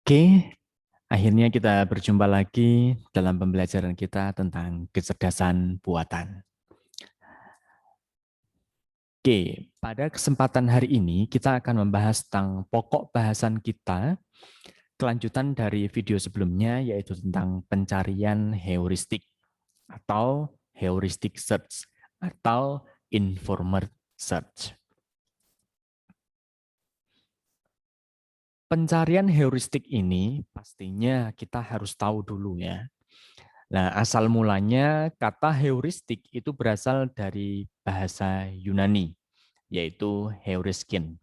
Oke, akhirnya kita berjumpa lagi dalam pembelajaran kita tentang kecerdasan buatan. Oke, pada kesempatan hari ini kita akan membahas tentang pokok bahasan kita, kelanjutan dari video sebelumnya, yaitu tentang pencarian heuristik atau heuristic search atau informer search. Pencarian heuristik ini pastinya kita harus tahu dulu ya. Nah, asal mulanya kata heuristik itu berasal dari bahasa Yunani, yaitu heuriskin,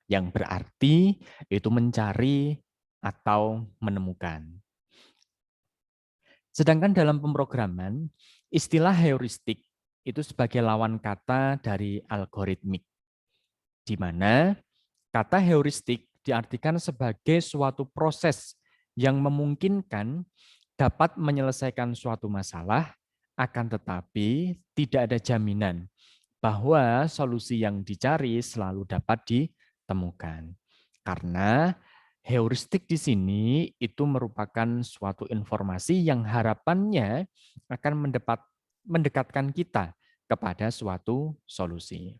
yang berarti itu mencari atau menemukan. Sedangkan dalam pemrograman, istilah heuristik itu sebagai lawan kata dari algoritmik, di mana kata heuristik diartikan sebagai suatu proses yang memungkinkan dapat menyelesaikan suatu masalah, akan tetapi tidak ada jaminan bahwa solusi yang dicari selalu dapat ditemukan. Karena heuristik di sini itu merupakan suatu informasi yang harapannya akan mendekatkan kita kepada suatu solusi.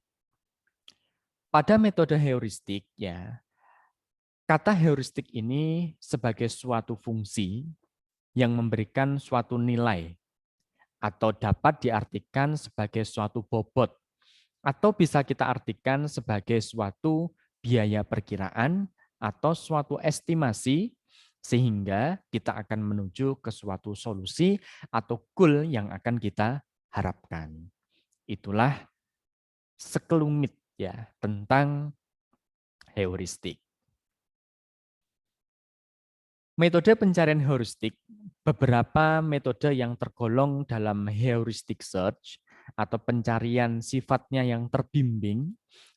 Pada metode heuristik ya, kata heuristik ini sebagai suatu fungsi yang memberikan suatu nilai atau dapat diartikan sebagai suatu bobot atau bisa kita artikan sebagai suatu biaya perkiraan atau suatu estimasi sehingga kita akan menuju ke suatu solusi atau goal yang akan kita harapkan. Itulah sekelumit ya tentang heuristik. Metode pencarian heuristik, beberapa metode yang tergolong dalam heuristic search atau pencarian sifatnya yang terbimbing.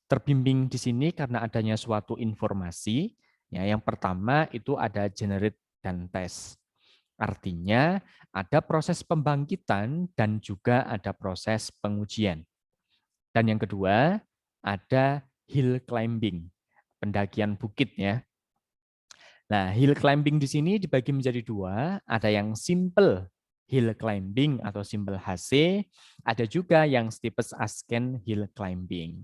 Terbimbing di sini karena adanya suatu informasi. Ya, yang pertama itu ada generate dan test. Artinya ada proses pembangkitan dan juga ada proses pengujian. Dan yang kedua ada hill climbing, pendakian bukit ya. Nah, hill climbing di sini dibagi menjadi dua, ada yang simple hill climbing atau simple HC, ada juga yang steepest ascent hill climbing.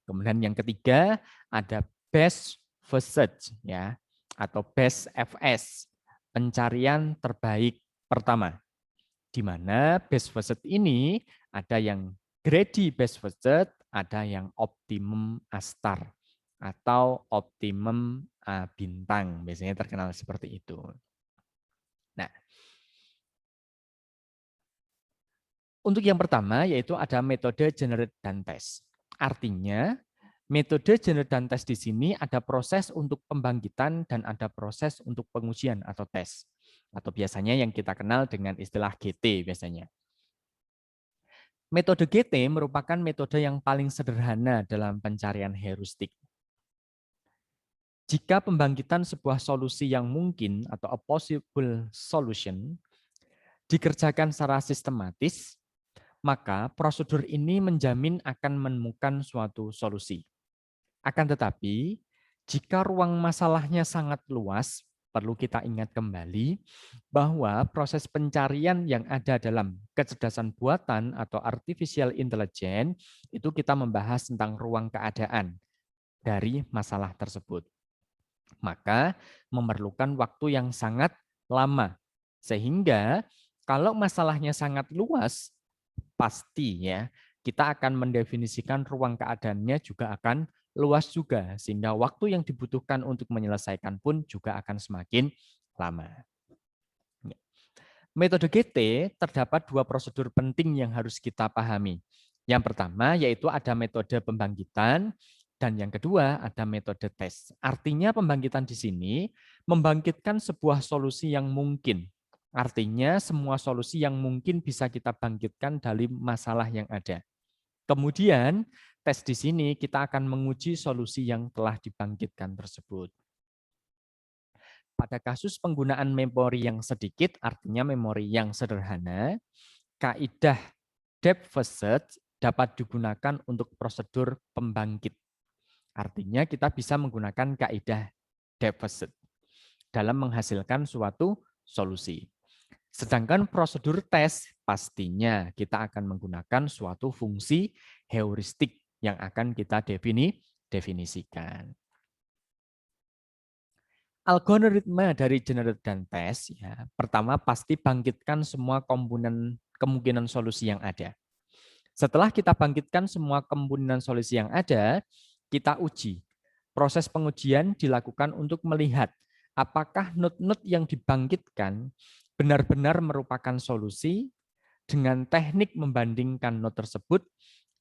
Kemudian yang ketiga ada best first search ya atau best FS, pencarian terbaik pertama. Di mana best first search ini ada yang greedy best first search, ada yang optimum astar atau optimum bintang, biasanya terkenal seperti itu. Nah, untuk yang pertama yaitu ada metode generate dan test. Artinya, metode generate dan test di sini ada proses untuk pembangkitan dan ada proses untuk pengujian atau tes. Atau biasanya yang kita kenal dengan istilah GT biasanya. Metode GT merupakan metode yang paling sederhana dalam pencarian heuristik. Jika pembangkitan sebuah solusi yang mungkin atau a possible solution dikerjakan secara sistematis, maka prosedur ini menjamin akan menemukan suatu solusi. Akan tetapi, jika ruang masalahnya sangat luas, perlu kita ingat kembali bahwa proses pencarian yang ada dalam kecerdasan buatan atau artificial intelligence itu kita membahas tentang ruang keadaan dari masalah tersebut. Maka memerlukan waktu yang sangat lama. Sehingga kalau masalahnya sangat luas, pasti ya kita akan mendefinisikan ruang keadaannya juga akan luas juga. Sehingga waktu yang dibutuhkan untuk menyelesaikan pun juga akan semakin lama. Metode GT terdapat dua prosedur penting yang harus kita pahami. Yang pertama yaitu ada metode pembangkitan dan yang kedua ada metode tes. Artinya pembangkitan di sini membangkitkan sebuah solusi yang mungkin. Artinya semua solusi yang mungkin bisa kita bangkitkan dari masalah yang ada. Kemudian tes di sini kita akan menguji solusi yang telah dibangkitkan tersebut. Pada kasus penggunaan memori yang sedikit, artinya memori yang sederhana, kaidah depth first search dapat digunakan untuk prosedur pembangkit. Artinya kita bisa menggunakan kaidah depth first search. dalam menghasilkan suatu solusi. Sedangkan prosedur tes pastinya kita akan menggunakan suatu fungsi heuristik yang akan kita definisikan. Algoritma dari generate dan tes, ya, pertama pasti bangkitkan semua kemungkinan solusi yang ada. Setelah kita bangkitkan semua kemungkinan solusi yang ada, kita uji. Proses pengujian dilakukan untuk melihat apakah node-node yang dibangkitkan benar-benar merupakan solusi dengan teknik membandingkan node tersebut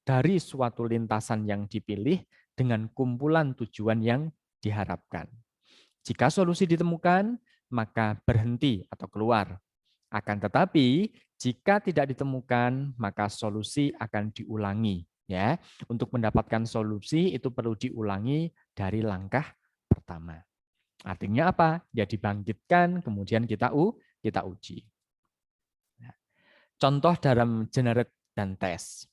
dari suatu lintasan yang dipilih dengan kumpulan tujuan yang diharapkan. Jika solusi ditemukan, maka berhenti atau keluar. Akan tetapi, jika tidak ditemukan, maka solusi akan diulangi. Ya, untuk mendapatkan solusi itu perlu diulangi dari langkah pertama. Artinya apa? Ya dibangkitkan, kemudian kita uji. Contoh dalam generate dan tes.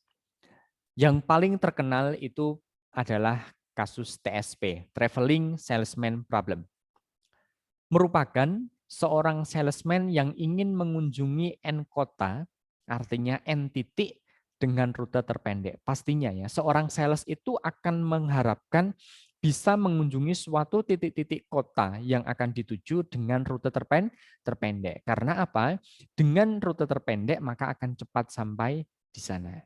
Yang paling terkenal itu adalah kasus TSP, Traveling Salesman Problem. Merupakan seorang salesman yang ingin mengunjungi N kota, artinya N titik dengan rute terpendek. Pastinya ya, seorang sales itu akan mengharapkan bisa mengunjungi suatu titik-titik kota yang akan dituju dengan rute terpendek. Karena apa? Dengan rute terpendek maka akan cepat sampai di sana.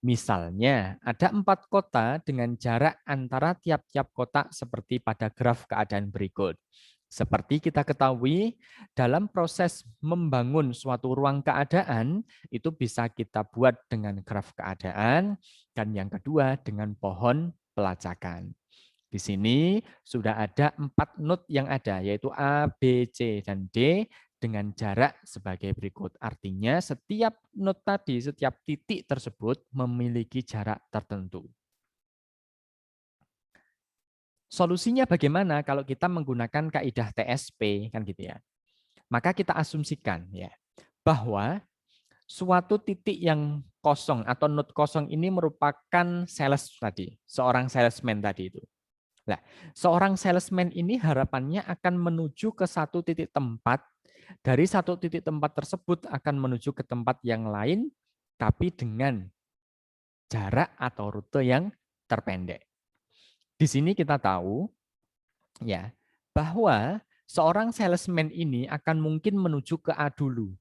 Misalnya, ada 4 kota dengan jarak antara tiap-tiap kota seperti pada graf keadaan berikut. Seperti kita ketahui, dalam proses membangun suatu ruang keadaan, itu bisa kita buat dengan graf keadaan, dan yang kedua dengan pohon pelacakan. Di sini sudah ada 4 node yang ada, yaitu A, B, C, dan D, dengan jarak sebagai berikut. Artinya setiap node tadi, setiap titik tersebut memiliki jarak tertentu. Solusinya bagaimana kalau kita menggunakan kaidah TSP kan gitu ya. Maka kita asumsikan ya bahwa suatu titik yang kosong atau node kosong ini merupakan sales tadi, seorang salesman tadi itu. Nah, seorang salesman ini harapannya akan menuju ke satu titik tempat. Dari satu titik tempat tersebut akan menuju ke tempat yang lain, tapi dengan jarak atau rute yang terpendek. Di sini kita tahu ya bahwa seorang salesman ini akan mungkin menuju ke A dulu,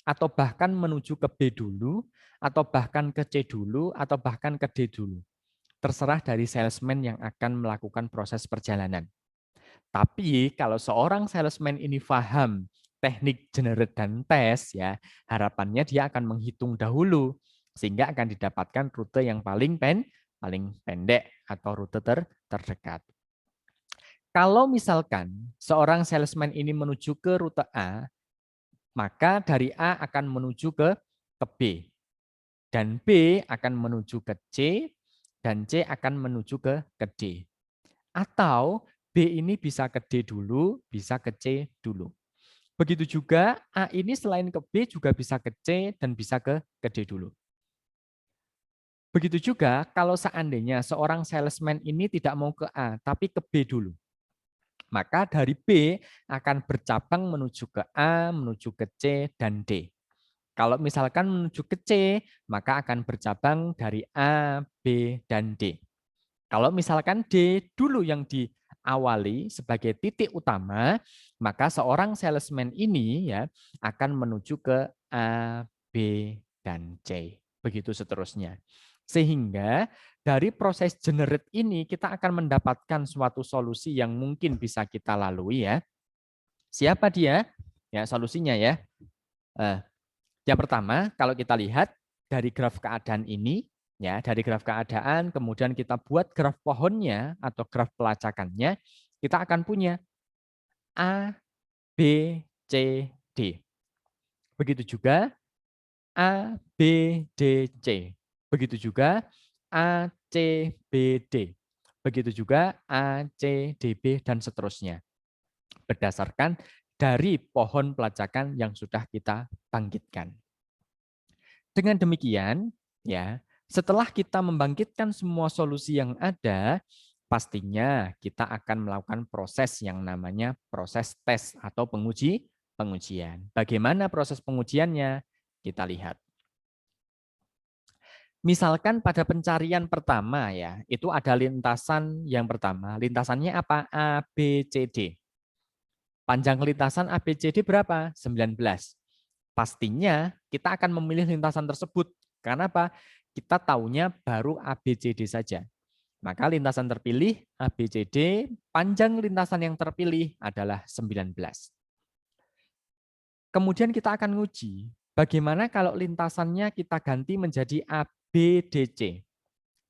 atau bahkan menuju ke B dulu, atau bahkan ke C dulu, atau bahkan ke D dulu. Terserah dari salesman yang akan melakukan proses perjalanan. Tapi kalau seorang salesman ini paham teknik generate dan tes, ya harapannya dia akan menghitung dahulu sehingga akan didapatkan rute yang paling pendek atau rute terdekat. Kalau misalkan seorang salesman ini menuju ke rute A, maka dari A akan menuju ke B, dan B akan menuju ke C, dan C akan menuju ke D. Atau B ini bisa ke D dulu, bisa ke C dulu. Begitu juga A ini selain ke B juga bisa ke C dan bisa ke D dulu. Begitu juga kalau seandainya seorang salesman ini tidak mau ke A, tapi ke B dulu. Maka dari B akan bercabang menuju ke A, menuju ke C, dan D. Kalau misalkan menuju ke C, maka akan bercabang dari A, B, dan D. Kalau misalkan D dulu yang diawali sebagai titik utama, maka seorang salesman ini ya akan menuju ke A, B, dan C. Begitu seterusnya. Sehingga dari proses generate ini kita akan mendapatkan suatu solusi yang mungkin bisa kita lalui ya. Siapa dia? Ya, solusinya ya. Yang pertama, kalau kita lihat dari graf keadaan ini, ya dari graf keadaan, kemudian kita buat graf pohonnya atau graf pelacakannya, kita akan punya A, B, C, D. Begitu juga A, B, D, C. Begitu juga A, C, B, D. Begitu juga A, C, D, B, dan seterusnya. Berdasarkan dari pohon pelacakan yang sudah kita bangkitkan. Dengan demikian, ya, setelah kita membangkitkan semua solusi yang ada, pastinya kita akan melakukan proses yang namanya proses tes atau pengujian. Bagaimana proses pengujiannya? Kita lihat. Misalkan pada pencarian pertama ya, itu ada lintasan yang pertama. Lintasannya apa? A, B, C, D. Panjang lintasan ABCD berapa? 19. Pastinya kita akan memilih lintasan tersebut. Karena apa? Kita taunya baru ABCD saja. Maka lintasan terpilih ABCD, panjang lintasan yang terpilih adalah 19. Kemudian kita akan nguji, bagaimana kalau lintasannya kita ganti menjadi ABDC.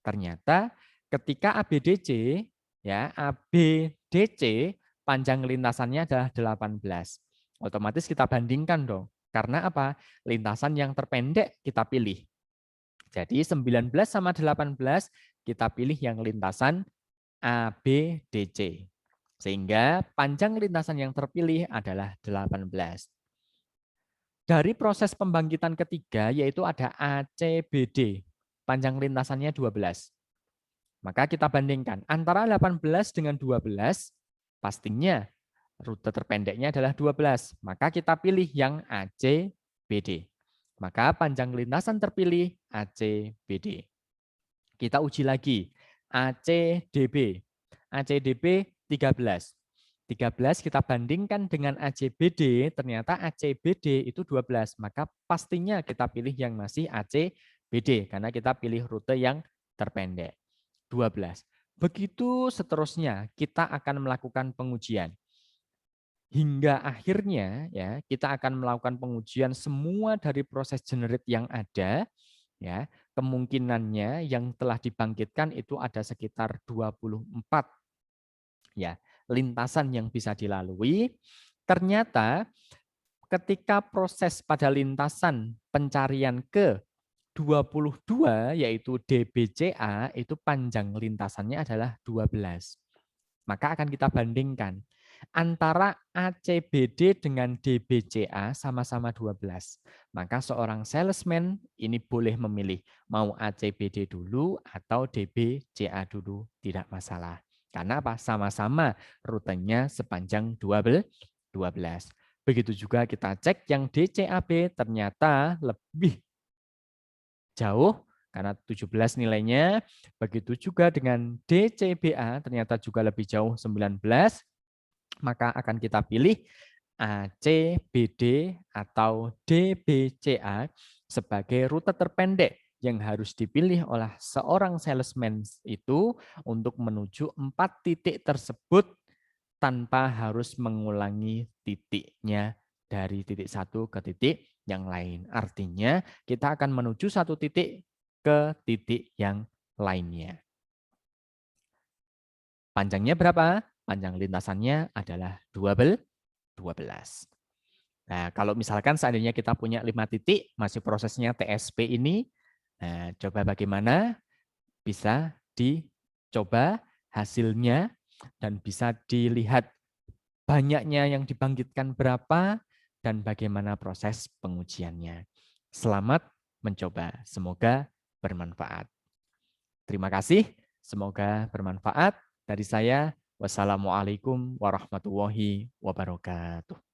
Ternyata ketika ABDC, ya ABDC panjang lintasannya adalah 18. Otomatis kita bandingkan dong. Karena apa? Lintasan yang terpendek kita pilih. Jadi 19 sama 18 kita pilih yang lintasan ABDC. Sehingga panjang lintasan yang terpilih adalah 18. Dari proses pembangkitan ketiga yaitu ada ACBD. Panjang lintasannya 12. Maka kita bandingkan antara 18 dengan 12, pastinya rute terpendeknya adalah 12. Maka kita pilih yang ACBD. Maka panjang lintasan terpilih ACBD. Kita uji lagi ACDB. ACDB 13. 13 kita bandingkan dengan ACBD, ternyata ACBD itu 12. Maka pastinya kita pilih yang masih ACBD karena kita pilih rute yang terpendek. 12. Begitu seterusnya kita akan melakukan pengujian. Hingga akhirnya ya kita akan melakukan pengujian semua dari proses generate yang ada ya. Kemungkinannya yang telah dibangkitkan itu ada sekitar 24 ya, lintasan yang bisa dilalui. Ternyata ketika proses pada lintasan pencarian ke 22 yaitu DBCA itu panjang lintasannya adalah 12. Maka akan kita bandingkan antara ACBD dengan DBCA sama-sama 12. Maka seorang salesman ini boleh memilih mau ACBD dulu atau DBCA dulu, tidak masalah. Karena apa? Sama-sama rutenya sepanjang 12. Begitu juga kita cek yang DCAB ternyata lebih jauh karena 17 nilainya. Begitu juga dengan DCBA ternyata juga lebih jauh 19. Maka akan kita pilih ACBD atau DBCA sebagai rute terpendek yang harus dipilih oleh seorang salesman itu untuk menuju 4 titik tersebut tanpa harus mengulangi titiknya dari titik satu ke titik yang lain. Artinya kita akan menuju satu titik ke titik yang lainnya. Panjangnya berapa? Panjang lintasannya adalah 12. Nah, kalau misalkan seandainya kita punya 5 titik, masih prosesnya TSP ini, nah, coba bagaimana bisa dicoba hasilnya dan bisa dilihat banyaknya yang dibangkitkan berapa dan bagaimana proses pengujiannya. Selamat mencoba, semoga bermanfaat. Terima kasih, semoga bermanfaat. Dari saya, wassalamualaikum warahmatullahi wabarakatuh.